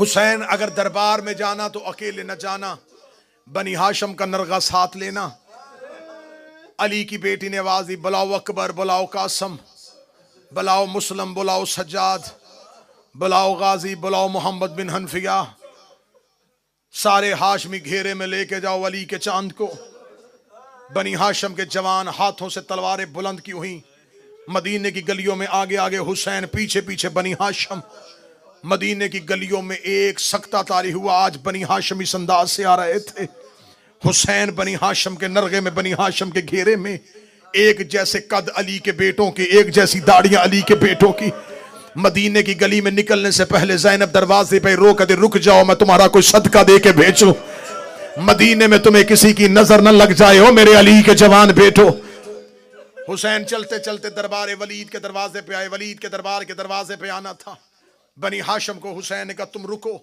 हुसैन अगर दरबार में जाना तो अकेले न जाना, बनी हाशम का नरगा साथ लेना। अली की बेटी ने आवाज़ दी, बुलाओ अकबर, बुलाओ कासम, बुलाओ मुस्लिम, बुलाओ सज्जाद, बुलाओ गाजी, बुलाओ मोहम्मद बिन हनफिया। सारे हाशमी घेरे में लेके जाओ अली के चांद को। बनी हाशम के जवान हाथों से तलवारें बुलंद की हुई। मदीने की गलियों में आगे आगे हुसैन, पीछे पीछे बनी हाशम। मदीने की गलियों में एक सख्ता तारी हुआ। आज बनी हाशम इस अंदाज से आ रहे थे। हुसैन बनी हाशम के नरगे में, बनी हाशम के घेरे में, एक जैसे कद अली के बेटों की, एक जैसी दाढ़ियां अली के बेटों की। मदीने की गली में निकलने से पहले ज़ैनब दरवाजे पे रोक दे, रुक जाओ, मैं तुम्हारा कोई सदका दे के भेजूं। मदीने में तुम्हें किसी की नजर न लग जाए, हो मेरे अली के जवान बेटो। हुसैन चलते चलते दरबार वलीद के दरवाजे पे आए। वलीद के दरबार के दरवाजे पे आना था। बनी हाशम को हुसैन ने कहा, तुम रुको,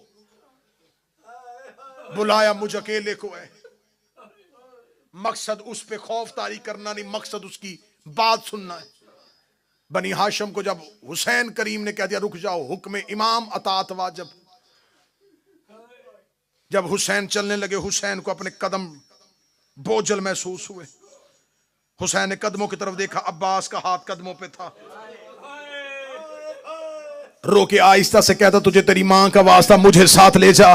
बुलाया मुझ अकेले को है। मकसद उस पे खौफ तारी करना नहीं, मकसद उसकी बात सुनना है। बनी हाशम को जब हुसैन करीम ने कह दिया रुक जाओ, हुक्म इमाम अतात वाजिब। जब हुसैन चलने लगे, हुसैन को अपने कदम बोझल महसूस हुए। हुसैन ने कदमों की तरफ देखा, अब्बास का हाथ कदमों पे था। रोके आहिस्ता से कहता, तुझे तेरी मां का वास्ता मुझे साथ ले जा।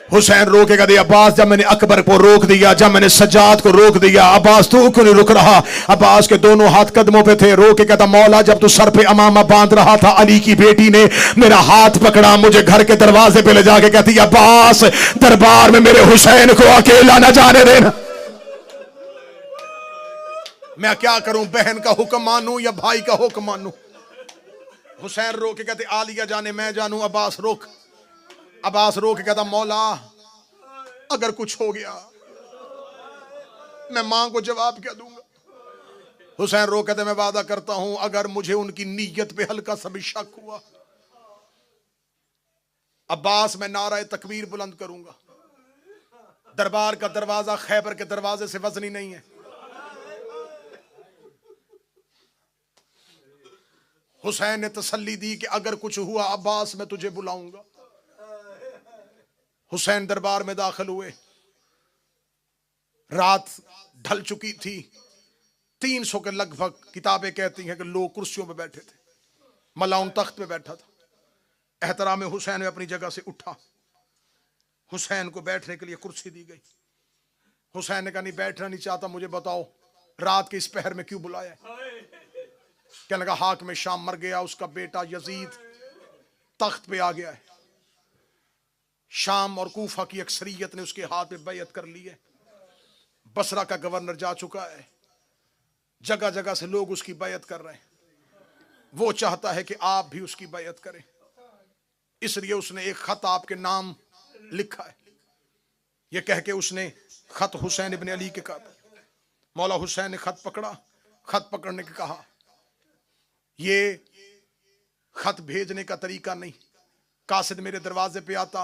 हुसैन रोके कहते, अब्बास जब मैंने अकबर को रोक दिया, जब मैंने सज्जाद को रोक दिया, अब्बास तू क्यों नहीं रुक रहा? अब्बास के दोनों हाथ कदमों पे थे। रोके कहता, मौला जब तू सर पे अमामा बांध रहा था, अली की बेटी ने मेरा हाथ पकड़ा, मुझे घर के दरवाजे पे ले जाके कहती, अब्बास दरबार में मेरे हुसैन को अकेला न जाने देना। मैं क्या करूं, बहन का हुक्म मानूं या भाई का हुक्म मानूं? हुसैन रोके कहते, आलिया जाने मैं जानूं। अब्बास रोक, अब्बास रोक कहता, मौला अगर कुछ हो गया मैं मां को जवाब क्या दूंगा? हुसैन रोक कहते, मैं वादा करता हूं अगर मुझे उनकी नीयत पे हल्का सा भी शक हुआ, अब्बास मैं नारा तकबीर बुलंद करूंगा। दरबार का दरवाजा खैबर के दरवाजे से वजनी नहीं है। हुसैन ने तसल्ली दी कि अगर कुछ हुआ अब्बास मैं तुझे बुलाऊंगा। हुसैन दरबार में दाखिल हुए। रात ढल चुकी थी। 300 के लगभग किताबें कहती हैं कि लोग कुर्सियों पे बैठे थे। मलाउन तख्त पे बैठा था। एहतराम हुसैन में अपनी जगह से उठा। हुसैन को बैठने के लिए कुर्सी दी गई। हुसैन ने कहा, नहीं बैठना नहीं चाहता, मुझे बताओ रात के इस पहर में क्यों बुलाया है? कहने लगा, हाकिम शाम मर गया, उसका बेटा यजीद तख्त पे आ गया है। शाम और कूफा की अक्सरियत ने उसके हाथ में बैयत कर ली है। बसरा का गवर्नर जा चुका है। जगह जगह से लोग उसकी बैयत कर रहे हैं। वो चाहता है कि आप भी उसकी बैयत करें, इसलिए उसने एक खत आपके नाम लिखा है। यह कह के उसने खत हुसैन इब्न अली के कहा। मौला हुसैन ने खत पकड़ा। खत पकड़ने के कहा, ये खत भेजने का तरीका नहीं। कासिद मेरे दरवाजे पे आता,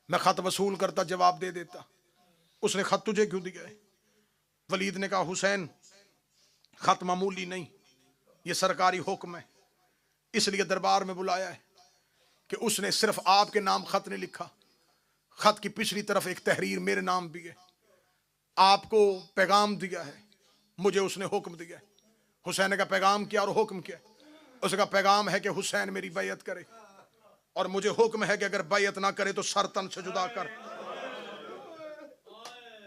मैं खत वसूल करता, जवाब दे देता। उसने खत तुझे क्यों दिया है? वलीद ने कहा, हुसैन खत मामूली नहीं, ये सरकारी हुक्म है, इसलिए दरबार में बुलाया है। कि उसने सिर्फ आपके नाम खत नहीं लिखा, खत की पिछली तरफ एक तहरीर मेरे नाम भी है। आपको पैगाम दिया है, मुझे उसने हुक्म दिया है। हुसैन ने कहा, पैगाम क्या और हुक्म क्या? उसने कहा, पैगाम है कि हुसैन मेरी बैयत करे, और मुझे हुक्म है कि अगर बैयत ना करे तो सर तन से जुदा कर।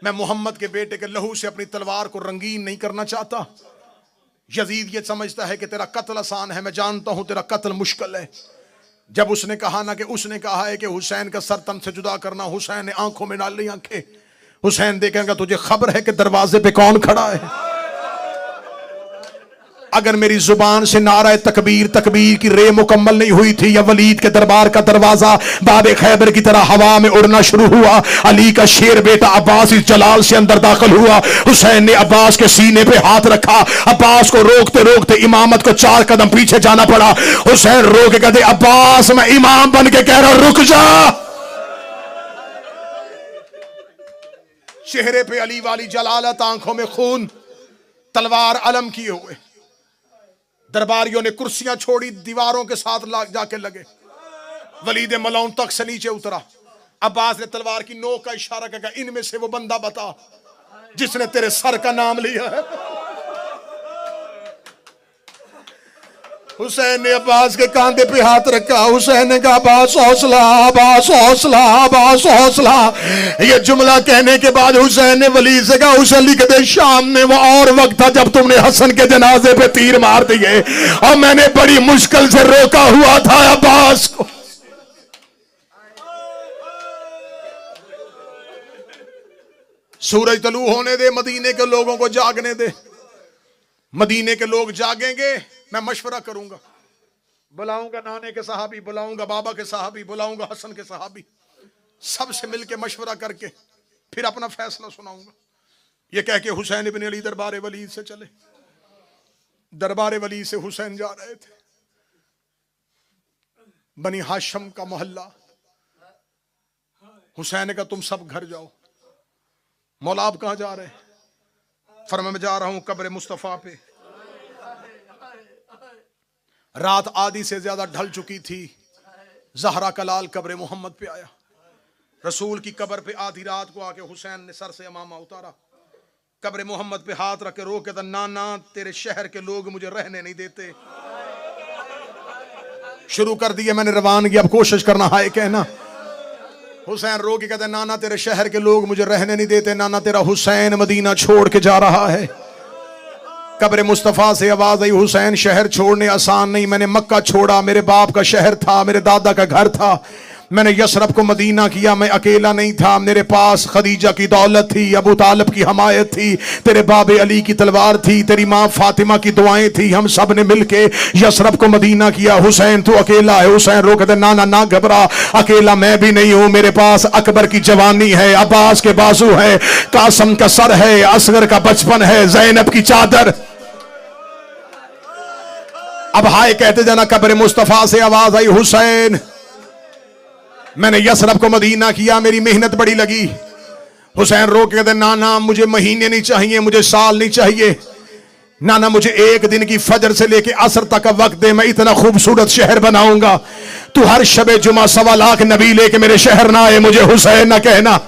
मैं मोहम्मद के बेटे के लहू से अपनी तलवार को रंगीन नहीं करना चाहता। यजीद ये समझता है कि तेरा कत्ल आसान है, मैं जानता हूं तेरा कत्ल मुश्किल है। जब उसने कहा ना कि उसने कहा है कि हुसैन का सर तन से जुदा करना, हुसैन ने आंखों में डाल ली आंखें। हुसैन देखेगा, तुझे खबर है कि दरवाजे पे कौन खड़ा है? अगर मेरी जुबान से नारा तकबीर तकबीर की रे मुकम्मल नहीं हुई थी, या वलीद के दरबार का दरवाजा बाबे खैबर की तरह हवा में उड़ना शुरू हुआ, अली का शेर बेटा अब्बास इस जलाल से अंदर दाखिल हुआ। हुसैन ने अब्बास के सीने पे हाथ रखा। अब्बास को रोकते रोकते इमामत को 4 कदम पीछे जाना पड़ा। हुसैन रो के कहते, अब्बास मैं इमाम बन के कह रहा हूं, रुक जा। चेहरे पे अली वाली जलालत, आंखों में खून, तलवार अलम किए हुए। दरबारियों ने कुर्सियां छोड़ी, दीवारों के साथ जाके लगे। वलीद मलौन तक से नीचे उतरा। अब्बास ने तलवार की नोक का इशारा करके इनमें से वो बंदा बता जिसने तेरे सर का नाम लिया है। हुसैन ने अब्बास के कांधे पे हाथ रखा। हुसैन ने कहा अब्बास हौसला, अब्बास हौसला, अब्बास हौसला। ये जुमला कहने के बाद हुसैन ने वलीद से कहा हुसैन लिख दे शाम में वो और वक्त था जब तुमने हसन के जनाजे पे तीर मार दिए और मैंने बड़ी मुश्किल से रोका हुआ था अब्बास को। सूरज तलू होने दे, मदीने के लोगों को जागने दे। मदीने के लोग जागेंगे, मैं मशवरा करूंगा, बुलाऊंगा नाने के सहाबी, बुलाऊंगा बाबा के सहाबी, बुलाऊंगा हसन के सहाबी, सबसे मिलके मशवरा करके फिर अपना फैसला सुनाऊंगा। ये कह के हुसैन इब्न अली दरबार वलीद से चले। दरबार वलीद से हुसैन जा रहे थे। बनी हाशम का मोहल्ला। हुसैन का तुम सब घर जाओ। मौला आप कहां जा रहे हैं? फरमा मैं जा रहा हूं कब्र मुस्तफा पे। रात आधी से ज्यादा ढल चुकी थी। जहरा का लाल कब्र मोहम्मद पे आया। रसूल की कब्र पे आधी रात को आके हुसैन ने सर से अमामा उतारा, कब्र मोहम्मद पे हाथ रख के रो के नाना तेरे शहर के लोग मुझे रहने नहीं देते। शुरू कर दिए मैंने रवानगी, अब कोशिश करना है कहना। हुसैन रो के कहते नाना तेरे शहर के लोग मुझे रहने नहीं देते, नाना तेरा हुसैन मदीना छोड़ के जा रहा है। कब्र मुस्तफ़ा से आवाज आई हुसैन शहर छोड़ने आसान नहीं, मैंने मक्का छोड़ा, मेरे बाप का शहर था, मेरे दादा का घर था, मैंने यसरब को मदीना किया, मैं अकेला नहीं था, मेरे पास खदीजा की दौलत थी, अबू तालिब की हमायत थी, तेरे बाबे अली की तलवार थी, तेरी माँ फातिमा की दुआएं थी, हम सब ने मिलके यसरब को मदीना किया। हुसैन तू अकेला है। हुसैन रो कहते नाना ना घबरा, अकेला मैं भी नहीं हूं, मेरे पास अकबर की जवानी है, अब्बास के बाजू है, कासम का सर है, असगर का बचपन है, जैनब की चादर। अब हाय कहते जाना। कब्र मुस्तफा से आवाज आई हुसैन मैंने यसरब को मदीना किया, मेरी मेहनत बड़ी लगी। हुसैन रो के कहते नाना मुझे महीने नहीं चाहिए, मुझे साल नहीं चाहिए, नाना मुझे एक दिन की फजर से लेके असर तक का वक्त दे, मैं इतना खूबसूरत शहर बनाऊंगा। तू हर शबे जुमा 1.25 लाख नबी लेके मेरे शहर ना आए, मुझे हुसैन ना कहना।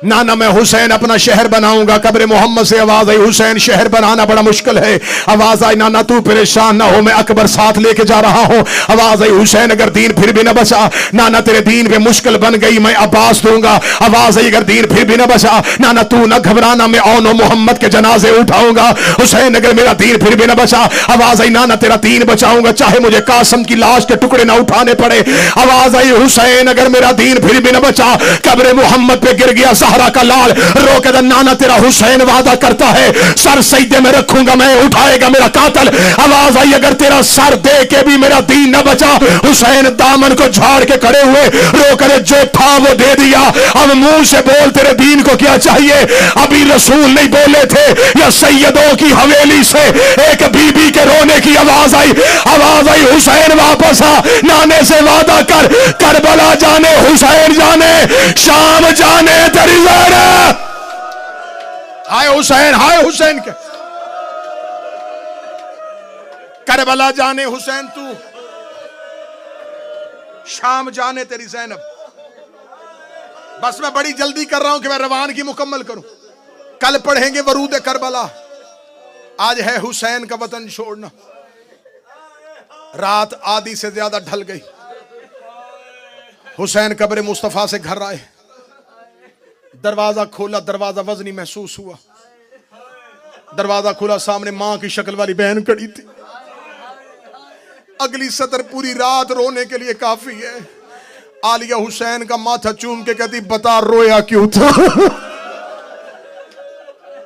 नाना मैं हुसैन अपना शहर बनाऊंगा। कब्र मोहम्मद से आवाज आई हुसैन शहर बनाना बड़ा मुश्किल है। आवाज आई नाना तू परेशान ना हो, मैं अकबर साथ लेके जा रहा हूं। आवाज आई हुसैन अगर दीन फिर भी ना बचा, नाना तेरे दीन पे मुश्किल बन गई, मैं अब्बास दूंगा। आवाज आई अगर दीन फिर भी ना बचा, नाना तू ना घबराना, मैं औनो मोहम्मद के जनाजे उठाऊंगा। हुसैन अगर मेरा दीन फिर भी ना बचा, आवाज आई नाना तेरा दीन बचाऊंगा, चाहे मुझे कासम की लाश के टुकड़े ना उठाने पड़े। आवाज आई हुसैन अगर मेरा दीन फिर भी ना बचा, कब्र मोहम्मद पे गिर गया सहरा का लाल, रो के नाना तेरा हुसैन वादा करता है सर सजदे में रखूंगा, मैं उठाएगा मेरा कातल। आवाज आई अगर तेरा सर दे के भी मेरा दीन न बचा, हुसैन दामन को झाड़ के खड़े हुए रो कर जो था वो दे दिया। अब मुंह से बोल तेरे दीन को क्या चाहिए। अभी रसूल नहीं बोले थे या सैयदों की हवेली से एक बीबी के रोने की आवाज आई। आवाज आई हुसैन वापस आ, नाने से वादा कर, करबला जाने हुसैन जाने, शाम जाने तेरी हाय हुसैन, हाय हुसैन के करबला जाने हुसैन तू, शाम जाने तेरी ज़ैनब। बस मैं बड़ी जल्दी कर रहा हूं कि मैं रवानगी मुकम्मल करूं। कल पढ़ेंगे वरूद करबला, आज है हुसैन का वतन छोड़ना। रात आधी से ज्यादा ढल गई। हुसैन कब्र मुस्तफा से घर आए, दरवाजा खोला, दरवाजा वजनी महसूस हुआ। दरवाजा खोला, सामने मां की शक्ल वाली बहन खड़ी थी। अगली सतर पूरी रात रोने के लिए काफी है। आलिया हुसैन का माथा चूम के कहती बता रोया क्यों था।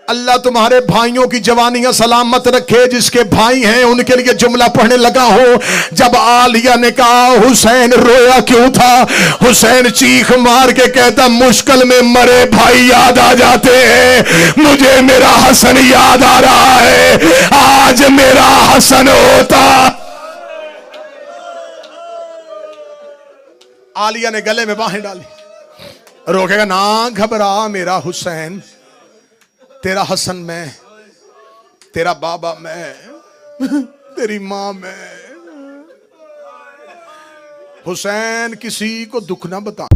अल्लाह तुम्हारे भाइयों की जवानियां सलामत रखे, जिसके भाई हैं उनके लिए जुमला पढ़ने लगा हो। जब आलिया ने कहा हुसैन रोया क्यों था, हुसैन चीख मार के कहता मुश्किल में मरे भाई याद आ जाते हैं, मुझे मेरा हसन याद आ रहा है, आज मेरा हसन होता। आलिया ने गले में बाहें डाली, रोकेगा ना घबरा मेरा हुसैन, तेरा हसन मैं, तेरा बाबा मैं, तेरी मां मैं। हुसैन किसी को दुख ना बता।